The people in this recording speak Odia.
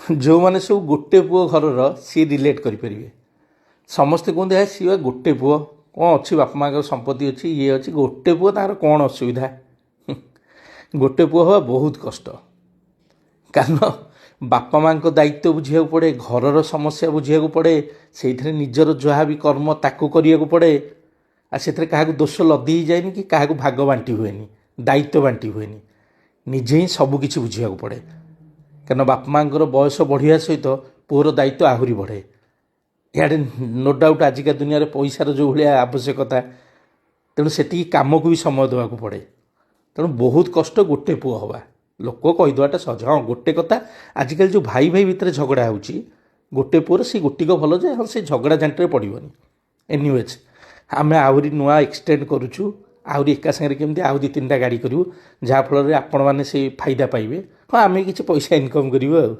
ଯେଉଁମାନେ ସବୁ ଗୋଟେ ପୁଅ ଘରର ସିଏ ରିଲେଟ୍ କରିପାରିବେ। ସମସ୍ତେ କୁହନ୍ତି ହେ ସିଏ ବା ଗୋଟେ ପୁଅ, କ'ଣ ଅଛି ବାପା ମାଆଙ୍କର ସମ୍ପତ୍ତି ଅଛି ଇଏ ଅଛି, ଗୋଟେ ପୁଅ ତାଙ୍କର କ'ଣ ଅସୁବିଧା? ଗୋଟେ ପୁଅ ହେବା ବହୁତ କଷ୍ଟ। କାରଣ ବାପା ମାଆଙ୍କ ଦାୟିତ୍ୱ ବୁଝିବାକୁ ପଡ଼େ, ଘରର ସମସ୍ୟା ବୁଝିବାକୁ ପଡ଼େ, ସେଇଥିରେ ନିଜର ଯାହା ବି କର୍ମ ତାକୁ କରିବାକୁ ପଡ଼େ। ଆଉ ସେଥିରେ କାହାକୁ ଦୋଷ ଲଦି ହେଇଯାଏନି କି କାହାକୁ ଭାଗ ବାଣ୍ଟି ହୁଏନି, ଦାୟିତ୍ୱ ବାଣ୍ଟି ହୁଏନି। ନିଜେ ହିଁ ସବୁକିଛି ବୁଝିବାକୁ ପଡ଼େ। କାରଣ ବାପା ମାଆଙ୍କର ବୟସ ବଢ଼ିବା ସହିତ ପୁଅର ଦାୟିତ୍ୱ ଆହୁରି ବଢ଼େ। ଇଆଡ଼େ ନୋ ଡାଉଟ୍ ଆଜିକା ଦୁନିଆରେ ପଇସାର ଯେଉଁ ଭଳିଆ ଆବଶ୍ୟକତା, ତେଣୁ ସେତିକି କାମକୁ ବି ସମୟ ଦେବାକୁ ପଡ଼େ। ତେଣୁ ବହୁତ କଷ୍ଟ ଗୋଟେ ପୁଅ ହେବା। ଲୋକ କହିଦେବାଟା ସହଜ, ହଁ ଗୋଟେ କଥା, ଆଜିକାଲି ଯେଉଁ ଭାଇ ଭାଇ ଭିତରେ ଝଗଡ଼ା ହେଉଛି, ଗୋଟେ ପୁଅର ସେ ଗୋଟିକ ଭଲ ଯେ ହଁ ସେ ଝଗଡ଼ା ଝାଣ୍ଟିରେ ପଡ଼ିବନି। ଏନିୱେଜ୍ ଆମେ ଆହୁରି ନୂଆ ଏକ୍ସଟେଣ୍ଡ କରୁଛୁ, ଆହୁରି ଏକା ସାଙ୍ଗରେ କେମିତି ଆଉ 2-3ଟା ଗାଡ଼ି କରିବୁ, ଯାହାଫଳରେ ଆପଣମାନେ ସେଇ ଫାଇଦା ପାଇବେ। ହଁ ଆମେ କିଛି ପଇସା ଇନକମ୍ କରିବୁ ଆଉ।